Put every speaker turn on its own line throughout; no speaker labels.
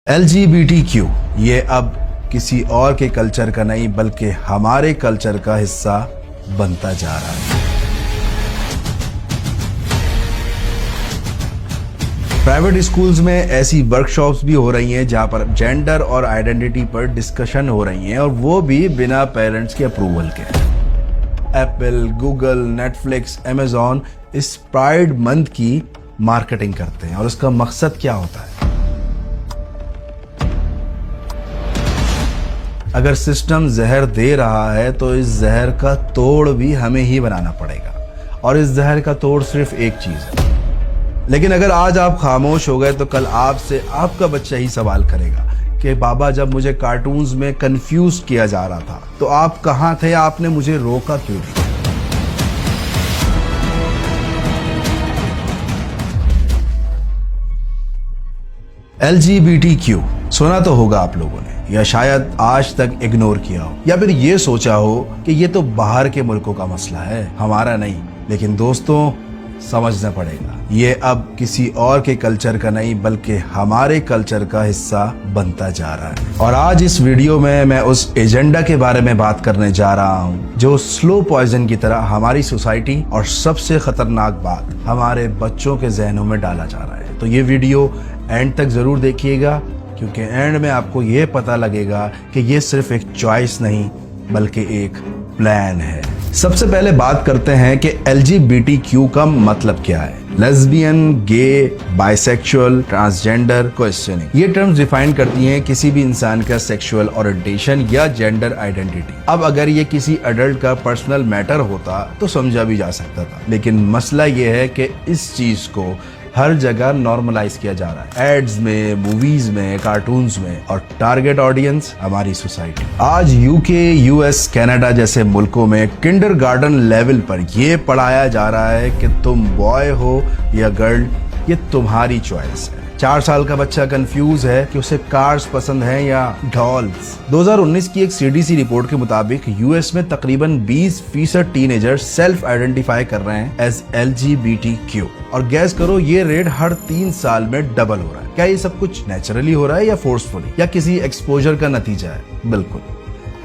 LGBTQ ये अब किसी और के कल्चर का नहीं बल्कि हमारे कल्चर का हिस्सा बनता जा रहा है। प्राइवेट स्कूल्स में ऐसी वर्कशॉप्स भी हो रही हैं जहां पर जेंडर और आइडेंटिटी पर डिस्कशन हो रही हैं और वो भी बिना पेरेंट्स के अप्रूवल के। एप्पल, गूगल, नेटफ्लिक्स, अमेजॉन इस प्राइड मंथ की मार्केटिंग करते हैं और उसका मकसद क्या होता है? अगर सिस्टम जहर दे रहा है तो इस जहर का तोड़ भी हमें ही बनाना पड़ेगा और इस जहर का तोड़ सिर्फ एक चीज है। लेकिन अगर आज आप खामोश हो गए तो कल आपसे आपका बच्चा ही सवाल करेगा कि बाबा जब मुझे कार्टून्स में कंफ्यूज किया जा रहा था तो आप कहां थे, आपने मुझे रोका क्यों नहीं? LGBTQ सुना तो होगा आप लोगों ने, या शायद आज तक इग्नोर किया हो, या फिर ये सोचा हो कि ये तो बाहर के मुल्कों का मसला है, हमारा नहीं। लेकिन दोस्तों, समझना पड़ेगा, ये अब किसी और के कल्चर का नहीं बल्कि हमारे कल्चर का हिस्सा बनता जा रहा है। और आज इस वीडियो में मैं उस एजेंडा के बारे में बात करने जा रहा हूँ जो स्लो पॉइजन की तरह हमारी सोसाइटी और सबसे खतरनाक बात हमारे बच्चों के जहनों में डाला जा रहा है। तो ये वीडियो एंड तक जरूर देखिएगा क्योंकि एंड में आपको ये पता लगेगा कि ये सिर्फ एक चॉइस नहीं बल्कि एक प्लान है। सबसे पहले बात करते हैं कि LGBTQ का मतलब क्या है। लेस्बियन, गे, बाइसेक्सुअल, ट्रांसजेंडर, क्वेश्चनिंग, ये टर्म्स डिफाइन करती हैं किसी भी इंसान का सेक्सुअल ओरिएंटेशन या जेंडर आइडेंटिटी। अब अगर ये किसी अडल्ट का पर्सनल मैटर होता तो समझा भी जा सकता था, लेकिन मसला ये है कि इस चीज को हर जगह नॉर्मलाइज किया जा रहा है, एड्स में, मूवीज में, कार्टून्स में, और टारगेट ऑडियंस हमारी सोसाइटी। आज UK, US, कनाडा जैसे मुल्कों में किंडरगार्टन लेवल पर यह पढ़ाया जा रहा है कि तुम बॉय हो या गर्ल, ये तुम्हारी चॉइस है। 4 साल का बच्चा कंफ्यूज है कि उसे कार्स पसंद हैं या डॉल्स। 2019 की एक CDC रिपोर्ट के मुताबिक US में तकरीबन 20% टीनेजर सेल्फ आइडेंटिफाई कर रहे हैं एज LGBTQ, और गैस करो ये रेट हर 3 साल में डबल हो रहा है। क्या ये सब कुछ नेचुरली हो रहा है या फोर्सफुली, या किसी एक्सपोजर का नतीजा है? बिल्कुल।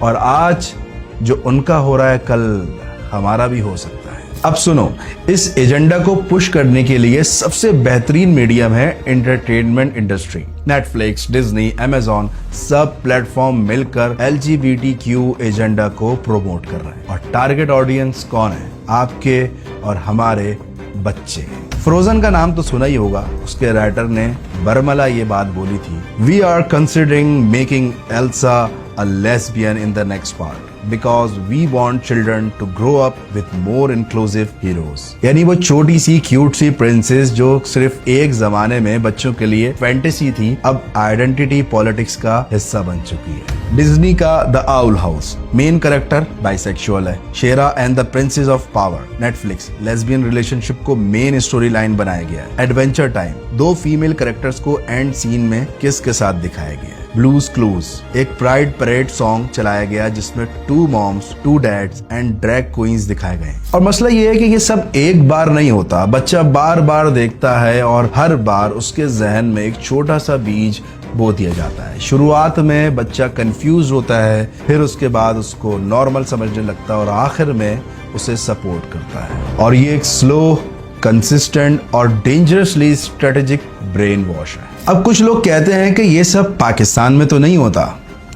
और आज जो उनका हो रहा है कल हमारा भी हो सकता है। अब सुनो, इस एजेंडा को पुश करने के लिए सबसे बेहतरीन मीडियम है entertainment industry. Netflix, Disney, Amazon सब प्लेटफॉर्म मिलकर LGBTQ एजेंडा को प्रमोट कर रहे हैं। और टारगेट ऑडियंस कौन है? आपके और हमारे बच्चे। फ्रोजन का नाम तो सुना ही होगा, उसके राइटर ने बर्मला ये बात बोली थी, we are considering making Elsa a lesbian in the next part because we want children to grow up with more inclusive heroes। यानी वो छोटी सी क्यूट सी प्रिंसेस जो सिर्फ एक जमाने में बच्चों के लिए फैंटेसी थी, अब आइडेंटिटी पॉलिटिक्स का हिस्सा बन चुकी है। डिज्नी का the owl house, main character bisexual है। She-Ra and the princesses of power, Netflix, lesbian relationship को मेन स्टोरी लाइन बनाया गया है। एडवेंचर टाइम, 2 फीमेल कैरेक्टर्स को एंड सीन में किस के साथ दिखाया गया है। ब्लूज क्लूज, एक प्राइड परेड सॉन्ग चलाया गया जिसमें 2 moms, 2 dads and drag queens दिखाए गए। और मसला ये है कि ये सब एक बार नहीं होता, बच्चा बार बार देखता है और हर बार उसके जहन में एक छोटा सा बीज बो दिया जाता है। शुरुआत में बच्चा कंफ्यूज होता है, फिर उसके बाद उसको नॉर्मल समझने लगता है और आखिर में उसे सपोर्ट करता है। और ये एक स्लो, कंसिस्टेंट और डेंजरसली स्ट्रेटेजिक ब्रेन वॉश है। अब कुछ लोग कहते हैं कि ये सब पाकिस्तान में तो नहीं होता,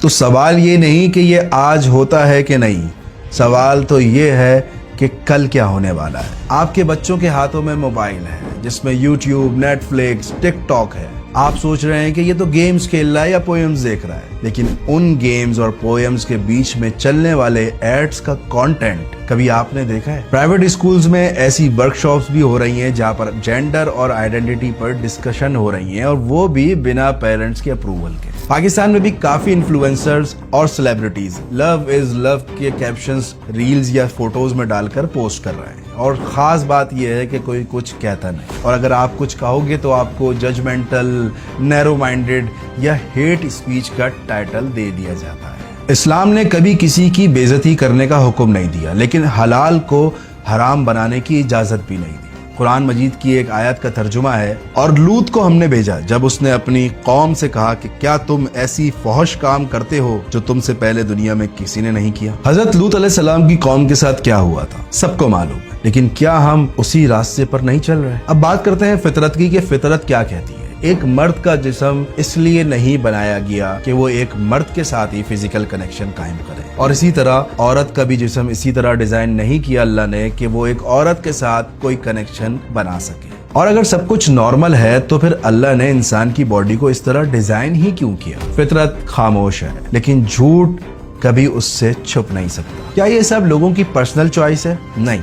तो सवाल ये नहीं कि ये आज होता है कि नहीं, सवाल तो ये है कि कल क्या होने वाला है। आपके बच्चों के हाथों में मोबाइल है जिसमें YouTube, नेटफ्लिक्स, टिकटॉक है। आप सोच रहे हैं कि ये तो गेम्स खेल रहा है या पोएम्स देख रहा है, लेकिन उन गेम्स और पोएम्स के बीच में चलने वाले एड्स का कंटेंट कभी आपने देखा है? प्राइवेट स्कूल्स में ऐसी वर्कशॉप्स भी हो रही हैं जहां पर जेंडर और आइडेंटिटी पर डिस्कशन हो रही हैं और वो भी बिना पेरेंट्स के अप्रूवल के। पाकिस्तान में भी काफी इन्फ्लुएंसर्स और सेलिब्रिटीज लव इज लव के कैप्शंस रील्स या फोटोज में डालकर पोस्ट कर रहे हैं, और खास बात यह है कि कोई कुछ कहता नहीं, और अगर आप कुछ कहोगे तो आपको जजमेंटल, नैरो माइंडेड या हेट स्पीच का टाइटल दे दिया जाता है। इस्लाम ने कभी किसी की बेइज्जती करने का हुक्म नहीं दिया, लेकिन हलाल को हराम बनाने की इजाजत भी नहीं दी। कुरान मजीद की एक आयत का तर्जुमा है, और लूत को हमने भेजा जब उसने अपनी कौम से कहा कि क्या तुम ऐसी फौहश काम करते हो जो तुमसे पहले दुनिया में किसी ने नहीं किया। हजरत लूत अलैहिस्सलाम की कौम के साथ क्या हुआ था सबको मालूम है, लेकिन क्या हम उसी रास्ते पर नहीं चल रहे? अब बात करते हैं फितरत की कि फितरत क्या कहती है। एक मर्द का जिस्म इसलिए नहीं बनाया गया कि वो एक मर्द के साथ ही फिजिकल कनेक्शन कायम करे, और इसी तरह औरत का भी जिस्म इसी तरह डिजाइन नहीं किया अल्लाह ने कि वो एक औरत के साथ कोई कनेक्शन बना सके। और अगर सब कुछ नॉर्मल है तो फिर अल्लाह ने इंसान की बॉडी को इस तरह डिजाइन ही क्यों किया? फितरत खामोश है, लेकिन झूठ कभी उससे छुप नहीं सकता। क्या ये सब लोगों की पर्सनल चॉइस है? नहीं,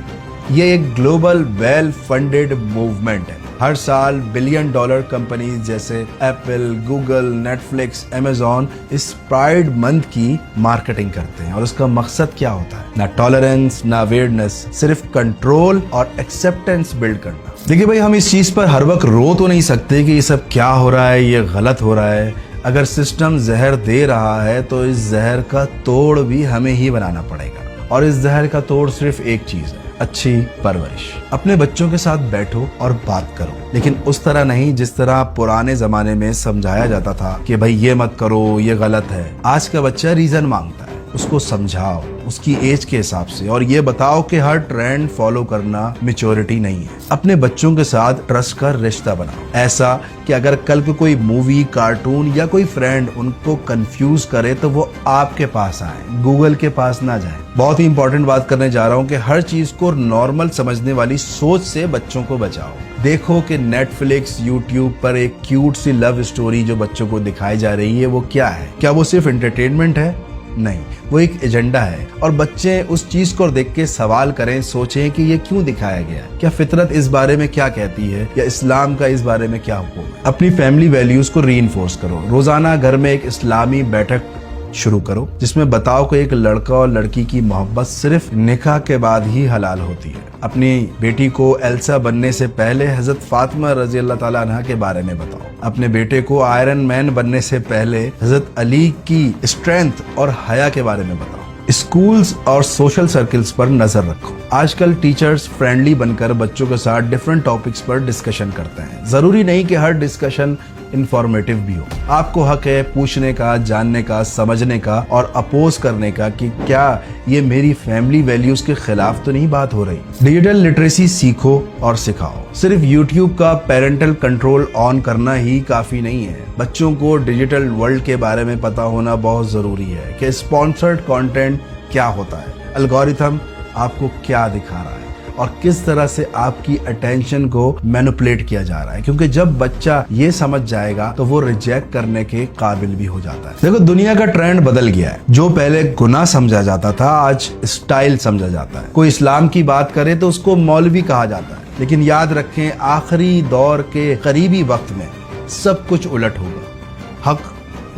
ये एक ग्लोबल वेल फंडेड मूवमेंट है। हर साल $1 बिलियन कंपनीज जैसे एप्पल, गूगल, नेटफ्लिक्स, अमेजॉन इस प्राइड मंथ की मार्केटिंग करते हैं, और उसका मकसद क्या होता है? ना टॉलरेंस, ना अवेयरनेस, सिर्फ कंट्रोल और एक्सेप्टेंस बिल्ड करना। देखिए भाई, हम इस चीज पर हर वक्त रो तो नहीं सकते कि ये सब क्या हो रहा है, ये गलत हो रहा है। अगर सिस्टम जहर दे रहा है तो इस जहर का तोड़ भी हमें ही बनाना पड़ेगा, और इस जहर का तोड़ सिर्फ एक चीज है, अच्छी परवरिश। अपने बच्चों के साथ बैठो और बात करो, लेकिन उस तरह नहीं जिस तरह पुराने जमाने में समझाया जाता था कि भाई ये मत करो, ये गलत है। आज का बच्चा रीजन मांगता है, उसको समझाओ उसकी एज के हिसाब से, और ये बताओ कि हर ट्रेंड फॉलो करना मैच्योरिटी नहीं है। अपने बच्चों के साथ ट्रस्ट का रिश्ता बनाओ, ऐसा कि अगर कल को कोई मूवी, कार्टून या कोई फ्रेंड उनको कंफ्यूज करे तो वो आपके पास आए, गूगल के पास ना जाए। बहुत ही इंपॉर्टेंट बात करने जा रहा हूँ कि हर चीज को नॉर्मल समझने वाली सोच से बच्चों को बचाओ। देखो कि नेटफ्लिक्स, यूट्यूब पर एक क्यूट सी लव स्टोरी जो बच्चों को दिखाई जा रही है, वो क्या है? क्या वो सिर्फ एंटरटेनमेंट है? नहीं, वो एक एजेंडा है, और बच्चे उस चीज को देख के सवाल करें, सोचें कि ये क्यों दिखाया गया, क्या फितरत इस बारे में क्या कहती है, या इस्लाम का इस बारे में क्या हुक्म है। अपनी फैमिली वैल्यूज को रीइंफोर्स करो। रोजाना घर में एक इस्लामी बैठक शुरू करो जिसमें बताओ कि एक लड़का और लड़की की मोहब्बत सिर्फ निकाह के बाद ही हलाल होती है। अपनी बेटी को एल्सा बनने से पहले हजरत फातिमा रजी अल्लाह ताला अन्हा के बारे में बताओ। अपने बेटे को आयरन मैन बनने से पहले हजरत अली की स्ट्रेंथ और हया के बारे में बताओ। स्कूल्स और सोशल सर्कल्स पर नजर रखो। आजकल टीचर्स फ्रेंडली बनकर बच्चों के साथ डिफरेंट टॉपिक्स पर डिस्कशन करते हैं। जरूरी नहीं कि हर डिस्कशन इंफॉर्मेटिव भी हो। आपको हक है पूछने का, जानने का, समझने का और अपोज करने का कि क्या ये मेरी फैमिली वैल्यूज के खिलाफ तो नहीं बात हो रही। डिजिटल लिटरेसी सीखो और सिखाओ। सिर्फ यूट्यूब का पेरेंटल कंट्रोल ऑन करना ही काफी नहीं है। बच्चों को डिजिटल वर्ल्ड के बारे में पता होना बहुत जरूरी है कि स्पॉन्सर्ड कंटेंट क्या होता है, एल्गोरिथम आपको क्या दिखा रहा है, और किस तरह से आपकी अटेंशन को मैनिपुलेट किया जा रहा है। क्योंकि जब बच्चा ये समझ जाएगा तो वो रिजेक्ट करने के काबिल भी हो जाता है। देखो, दुनिया का ट्रेंड बदल गया है। जो पहले गुनाह समझा जाता था आज स्टाइल समझा जाता है। कोई इस्लाम की बात करे तो उसको मौलवी कहा जाता है। लेकिन याद रखें, आखिरी दौर के करीबी वक्त में सब कुछ उलट होगा। हक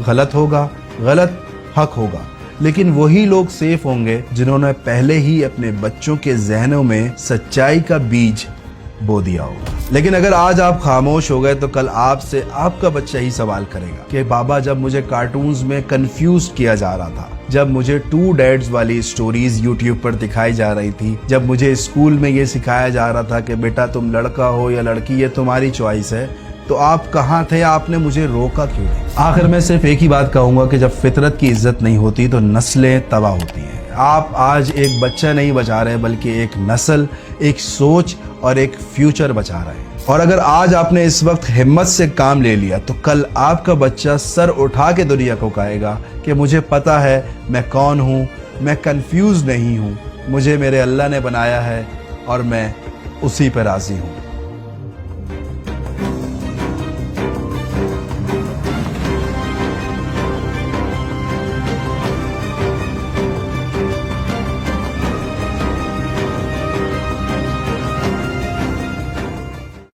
गलत होगा, गलत हक होगा, लेकिन वही लोग सेफ होंगे जिन्होंने पहले ही अपने बच्चों के जहनों में सच्चाई का बीज बो दिया होगा। लेकिन अगर आज आप खामोश हो गए तो कल आपसे आपका बच्चा ही सवाल करेगा कि बाबा, जब मुझे कार्टून्स में कंफ्यूज किया जा रहा था, जब मुझे 2 डैड्स वाली स्टोरीज यूट्यूब पर दिखाई जा रही थी, जब मुझे स्कूल में ये सिखाया जा रहा था कि बेटा तुम लड़का हो या लड़की, ये तुम्हारी चॉइस है, तो आप कहाँ थे? आपने मुझे रोका क्यों नहीं? आखिर में सिर्फ एक ही बात कहूंगा कि जब फितरत की इज्जत नहीं होती तो नस्लें तबाह होती हैं। आप आज एक बच्चा नहीं बचा रहे, बल्कि एक नस्ल, एक सोच और एक फ्यूचर बचा रहे हैं। और अगर आज आपने इस वक्त हिम्मत से काम ले लिया तो कल आपका बच्चा सर उठा के दुनिया को कहेगा कि मुझे पता है मैं कौन हूँ, मैं कंफ्यूज नहीं हूँ, मुझे मेरे अल्लाह ने बनाया है और मैं उसी पर राजी हूँ।